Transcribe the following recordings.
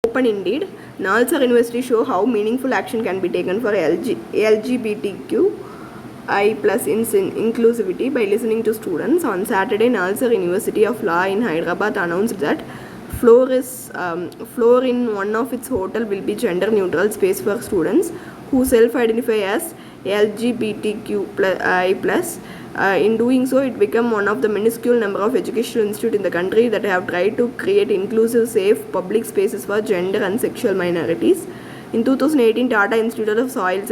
open indeed. Nalsar University show how meaningful action can be taken for LGBTQI plus inclusivity by listening to students. On Saturday, Nalsar University of Law in Hyderabad announced that floor in one of its hotel will be gender neutral space for students who self-identify as LGBTQI+. In doing so, it became one of the minuscule number of educational institutes in the country that have tried to create inclusive, safe public spaces for gender and sexual minorities. In 2018, Tata Institute of Social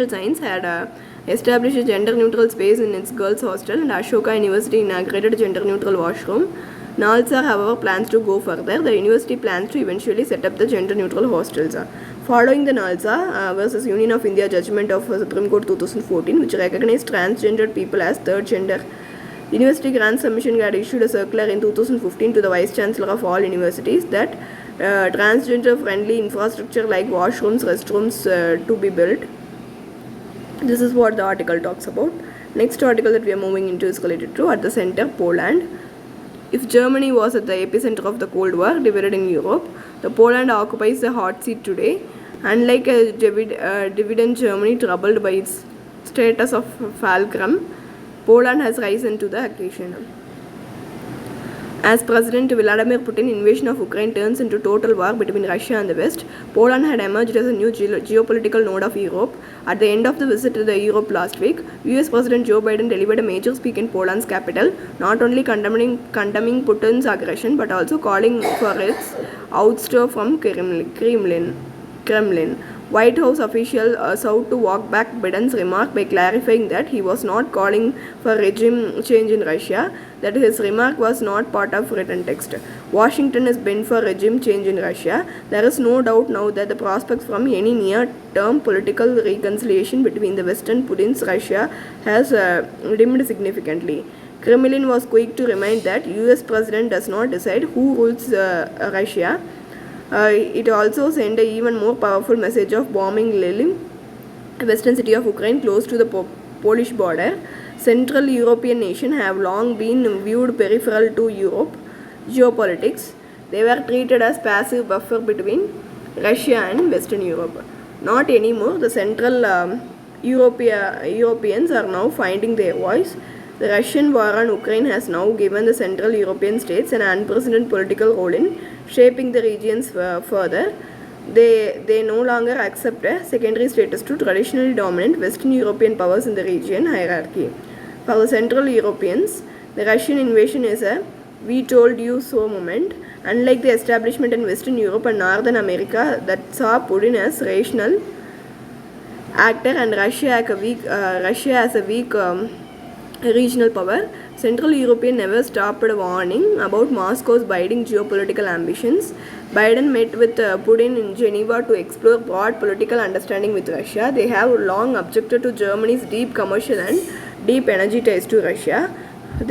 Science had established a gender-neutral space in its girls' hostel, and Ashoka University inaugurated a gender-neutral washroom. Nalsar, however, plans to go further. The university plans to eventually set up the gender-neutral hostels. Following the Nalsar versus Union of India judgment of Supreme Court 2014, which recognized transgendered people as third gender, University Grants Commission had issued a circular in 2015 to the Vice Chancellor of all universities that transgender-friendly infrastructure like washrooms, restrooms to be built. This is what the article talks about. Next article that we are moving into is related to at the center, Poland. If Germany was at the epicenter of the Cold War, divided in Europe, the Poland occupies the hot seat today. Unlike a dividend Germany troubled by its status of fulcrum, Poland has risen to the occasion. As President Vladimir Putin's invasion of Ukraine turns into total war between Russia and the West, Poland had emerged as a new geopolitical node of Europe. At the end of the visit to Europe last week, US President Joe Biden delivered a major speech in Poland's capital, not only condemning Putin's aggression but also calling for its ouster from Kremlin. White House official sought to walk back Biden's remark by clarifying that he was not calling for regime change in Russia, that his remark was not part of written text. Washington is bent for regime change in Russia. There is no doubt now that the prospects from any near-term political reconciliation between the West and Putin's Russia has dimmed significantly. Kremlin was quick to remind that US President does not decide who rules Russia. It also sent an even more powerful message of bombing Lviv, a western city of Ukraine close to the Polish border. Central European nations have long been viewed peripheral to Europe geopolitics. They were treated as passive buffer between Russia and Western Europe. Not anymore. The Central Europeans are now finding their voice. The Russian war on Ukraine has now given the Central European states an unprecedented political role in shaping the regions further. They no longer accept a secondary status to traditionally dominant Western European powers in the region hierarchy. For the Central Europeans, the Russian invasion is a "we told you so" moment. Unlike the establishment in Western Europe and Northern America that saw Putin as rational actor and Russia as a weak regional power, Central Europeans never stopped warning about Moscow's biting geopolitical ambitions. Biden met with Putin in Geneva to explore broad political understanding with Russia. They have long objected to Germany's deep commercial and deep energy ties to Russia.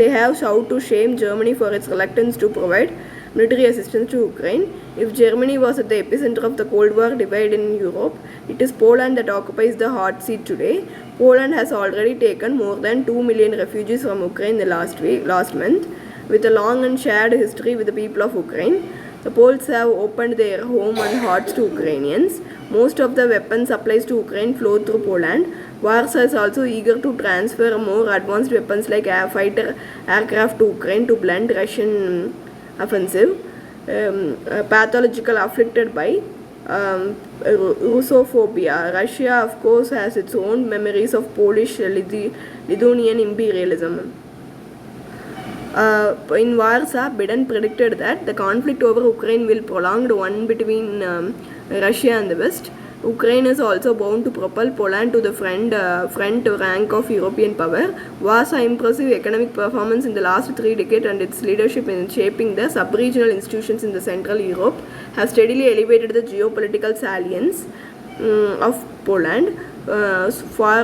They have sought to shame Germany for its reluctance to provide military assistance to Ukraine. If Germany was at the epicenter of the Cold War divide in Europe, it is Poland that occupies the hot seat today. Poland has already taken more than 2 million refugees from Ukraine the last month. With a long and shared history with the people of Ukraine, the Poles have opened their home and hearts to Ukrainians. Most of the weapon supplies to Ukraine flow through Poland. Warsaw is also eager to transfer more advanced weapons like fighter aircraft to Ukraine to blunt Russian offensive. Pathological afflicted by Russophobia. Russia, of course, has its own memories of Polish Lithuanian imperialism. In Warsaw, Biden predicted that the conflict over Ukraine will prolong one between Russia and the West. Ukraine is also bound to propel Poland to the front rank of European power. Warsaw's impressive economic performance in the last 3 decades and its leadership in shaping the sub-regional institutions in the Central Europe have steadily elevated the geopolitical salience of Poland. For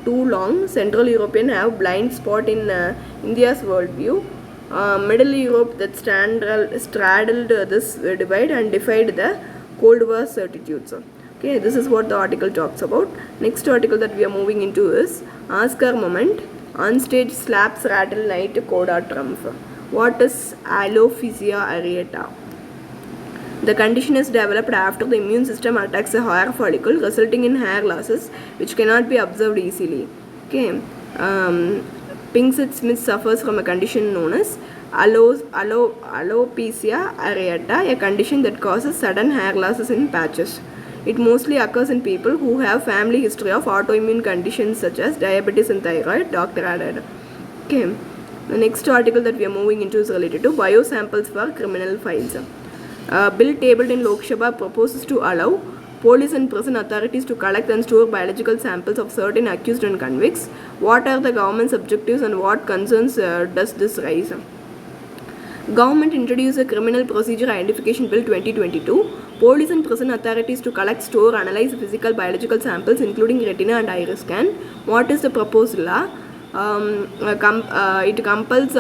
too long, Central Europeans have blind spot in India's worldview. Middle Europe that straddled this divide and defied the Cold War certitudes. Okay, this is what the article talks about. Next article that we are moving into is Oscar moment. On stage slaps rattle night coda trump. What is alopecia areata? The condition is developed after the immune system attacks a hair follicle, resulting in hair losses which cannot be observed easily. Okay. Pinksett-Smith suffers from a condition known as alopecia areata, a condition that causes sudden hair losses in patches. It mostly occurs in people who have family history of autoimmune conditions such as diabetes and thyroid, doctor added. Okay. The next article that we are moving into is related to biosamples for criminal files. Bill tabled in Lok Sabha proposes to allow police and prison authorities to collect and store biological samples of certain accused and convicts. What are the government's objectives and what concerns does this raise? Government introduced a Criminal Procedure Identification Bill 2022. Police and prison authorities to collect, store, analyze physical biological samples including retina and iris scan. What is the proposed law? It compels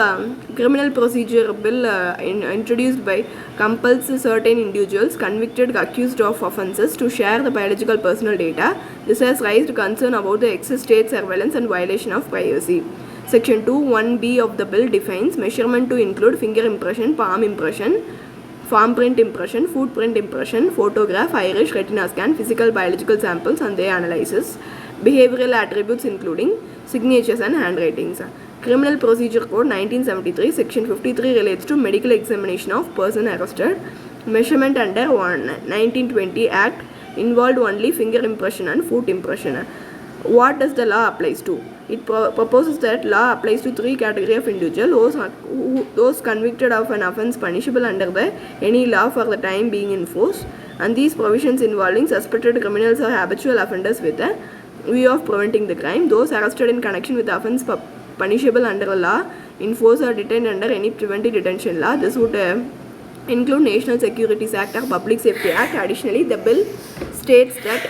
criminal procedure bill introduced by compels certain individuals convicted accused of offences to share the biological personal data. This has raised concern about the excess state surveillance and violation of privacy. Section 2(1)(b) of the bill defines measurement to include finger impression, palm impression, palm print impression, footprint impression, photograph, iris, retina scan, physical biological samples and their analysis, behavioral attributes including signatures and handwritings. Criminal Procedure Code 1973 Section 53 relates to medical examination of person arrested. Measurement under 1920 Act involved only finger impression and foot impression. What does the law applies to? It proposes that law applies to three categories of individuals: those convicted of an offence punishable under any law for the time being in force, and these provisions involving suspected criminals or habitual offenders with a view of preventing the crime; those arrested in connection with the offence punishable under a law in force or detained under any preventive detention law. This would include National Securities Act or Public Safety Act. Additionally, the bill states that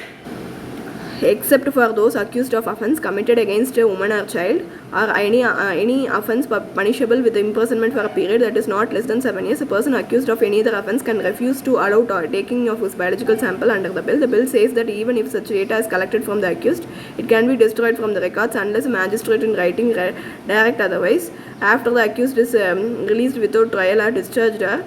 except for those accused of offence committed against a woman or child, or any offence punishable with imprisonment for a period that is not less than 7 years, a person accused of any other offence can refuse to allow taking of his biological sample under the bill. The bill says that even if such data is collected from the accused, it can be destroyed from the records unless a magistrate in writing direct otherwise after the accused is released without trial or discharged or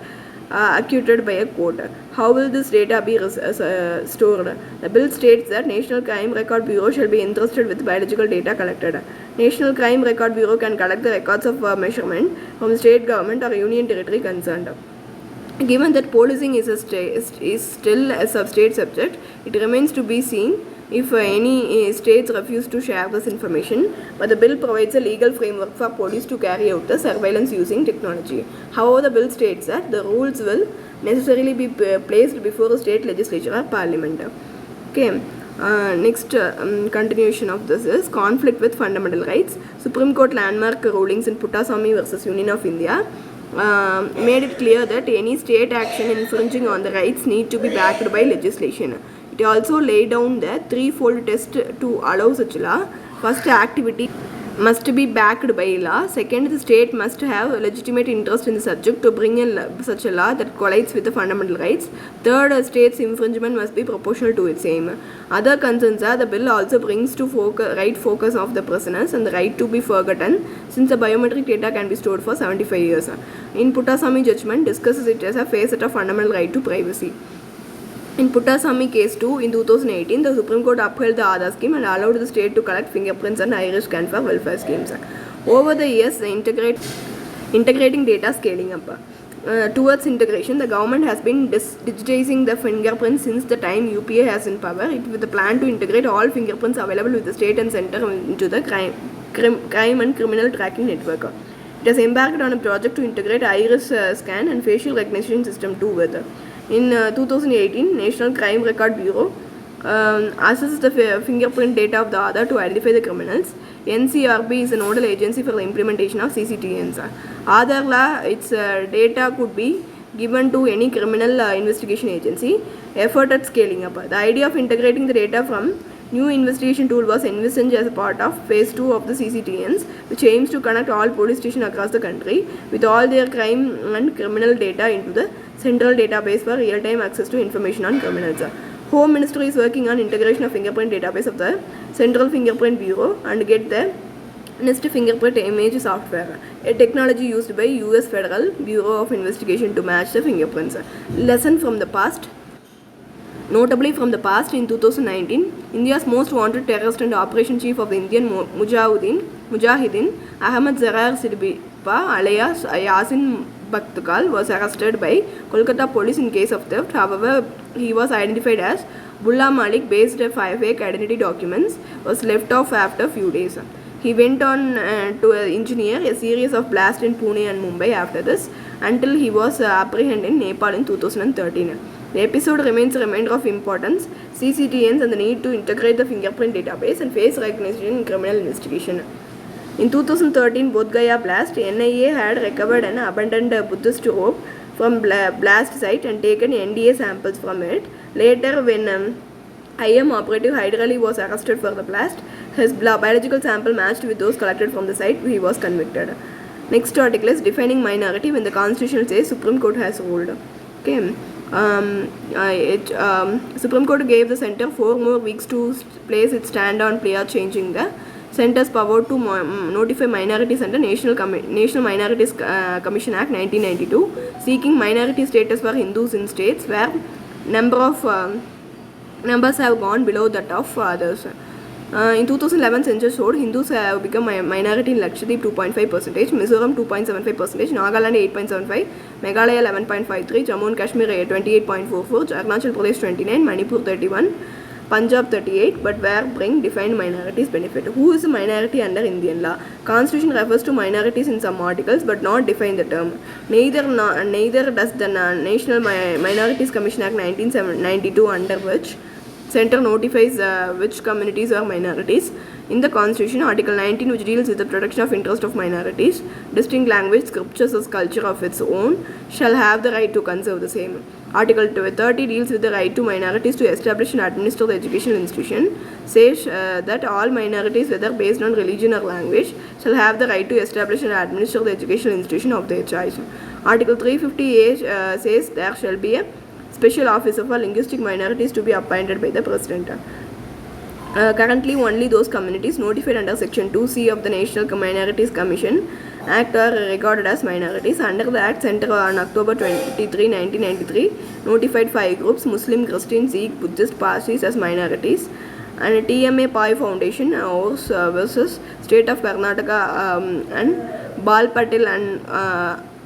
acquitted by a court. How will this data be stored? The bill states that National Crime Record Bureau shall be entrusted with biological data collected. National Crime Record Bureau can collect the records of measurement from state government or union territory concerned. Given that policing is still a state subject, it remains to be seen if any states refuse to share this information, but the bill provides a legal framework for police to carry out the surveillance using technology. However, the bill states that the rules will necessarily be placed before the state legislature or parliament. Okay. Next continuation of this is conflict with fundamental rights. Supreme Court landmark rulings in Duraisamy versus Union of India made it clear that any state action infringing on the rights need to be backed by legislation. It also laid down the threefold test to allow such law. First, activity must be backed by law. Second, the state must have a legitimate interest in the subject to bring in such a law that collides with the fundamental rights. Third, a state's infringement must be proportional to its aim. Other concerns are the bill also brings to right focus of the prisoners and the right to be forgotten, since the biometric data can be stored for 75 years. In Duraisamy judgment discusses it as a facet of fundamental right to privacy. In Duraisamy case 2, in 2018, the Supreme Court upheld the Aadhaar scheme and allowed the state to collect fingerprints and iris scan for welfare schemes. Over the years, integrating data scaling up. Towards integration, the government has been digitizing the fingerprints since the time UPA has in power, with the plan to integrate all fingerprints available with the state and center into the crime and criminal tracking network. It has embarked on a project to integrate iris scan and facial recognition system together. In 2018, National Crime Record Bureau assesses the fingerprint data of the Aadhaar to identify the criminals. NCRB is a nodal agency for the implementation of CCTNs. Aadhaar law, its data could be given to any criminal investigation agency. Effort at scaling up. The idea of integrating the data from new investigation tool was envisaged as a part of phase 2 of the CCTNs, which aims to connect all police stations across the country with all their crime and criminal data into the central database for real-time access to information on criminals. Home Ministry is working on integration of fingerprint database of the Central Fingerprint Bureau and get the Next, fingerprint image software, a technology used by US Federal Bureau of Investigation to match the fingerprints. Lesson from the past. Notably from the past, in 2019, India's most wanted terrorist and operation chief of the Indian Mujahideen, Ahmad Zarar Siddipa alias Yasin Bakhtukal, was arrested by Kolkata police in case of theft. However, he was identified as Bulla Malik based on fake identity documents, was left off after a few days. He went on to engineer a series of blasts in Pune and Mumbai after this, until he was apprehended in Nepal in 2013. The episode remains a reminder of importance, CCTNs, and the need to integrate the fingerprint database and face recognition in criminal investigation. In 2013 Bodh Gaya blast, NIA had recovered an abandoned Buddhist robe from blast site and taken NDA samples from it. Later, when IM operative Hyderali was arrested for the blast, his biological sample matched with those collected from the site. He was convicted. Next article is defining minority when the constitution says Supreme Court has ruled. Okay. Supreme Court gave the centre 4 more weeks to place its stand on prior changing the centre's power to notify minorities under National Minorities Commission Act 1992, seeking minority status for Hindus in states where numbers have gone below that of others. In 2011 census showed Hindus have become a minority in Lakshadweep 2.5%, Mizoram 2.75%, Nagaland 8.75%, Meghalaya 11.53%, Jammu and Kashmir 28.44%, Arunachal Pradesh 29%, Manipur 31%, Punjab 38%, but where bring defined minorities benefit. Who is a minority under Indian law? Constitution refers to minorities in some articles but not define the term. Neither does the National Minorities Commission Act 1992, under which Centre notifies which communities are minorities. In the Constitution, Article 19, which deals with the protection of interest of minorities, distinct language, scriptures as culture of its own, shall have the right to conserve the same. Article 30 deals with the right to minorities to establish and administer the educational institution, says that all minorities, whether based on religion or language, shall have the right to establish and administer the educational institution of their choice. Article 350A says there shall be a special officer for linguistic minorities to be appointed by the President. Currently, only those communities notified under Section 2C of the National Minorities Commission Act are regarded as minorities. Under the Act, Centre on October 23, 1993, notified 5 groups: Muslim, Christian, Sikh, Buddhist, Parsis as minorities. And TMA Pai Foundation versus State of Karnataka and Bal Patel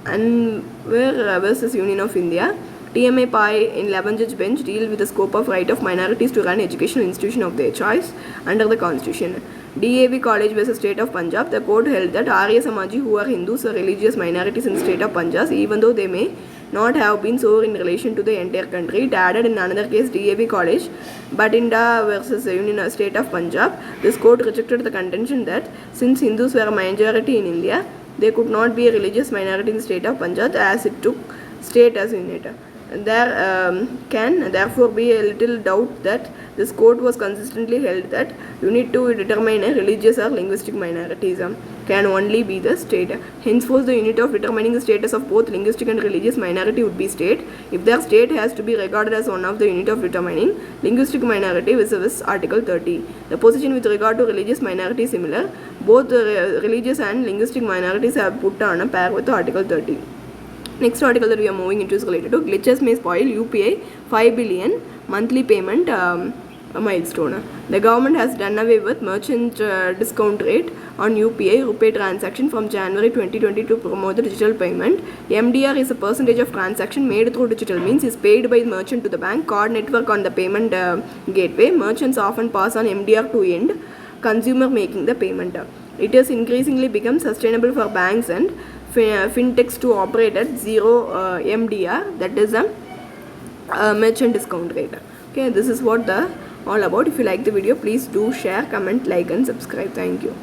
and versus Union of India. TMA Pai in 11-judge bench deal with the scope of right of minorities to run educational institution of their choice under the Constitution. DAV College versus State of Punjab, the court held that Arya Samaji, who are Hindus or religious minorities in the state of Punjab, even though they may not have been so in relation to the entire country. It added in another case DAV College, Batinda versus Union State of Punjab. This court rejected the contention that since Hindus were a majority in India, they could not be a religious minority in the state of Punjab as it took state as unit. There can therefore be a little doubt that this court was consistently held that unit to determine a religious or linguistic minorities can only be the state. Henceforth, the unit of determining the status of both linguistic and religious minority would be state. If their state has to be regarded as one of the unit of determining linguistic minority vis-a-vis Article 30. The position with regard to religious minority is similar. Both religious and linguistic minorities have put on a pair with Article 30. Next article that we are moving into is related to glitches may spoil UPI 5 billion monthly payment milestone. The government has done away with merchant discount rate on UPI RuPay transaction from January 2020 to promote the digital payment. MDR is a percentage of transaction made through digital means is paid by the merchant to the bank card network on the payment gateway. Merchants often pass on MDR to end consumer making the payment. It has increasingly become sustainable for banks and fintechs to operate at zero MDR, that is a merchant discount rate. Okay, this is what the all about. If you like the video, please do share, comment, like and subscribe. Thank you.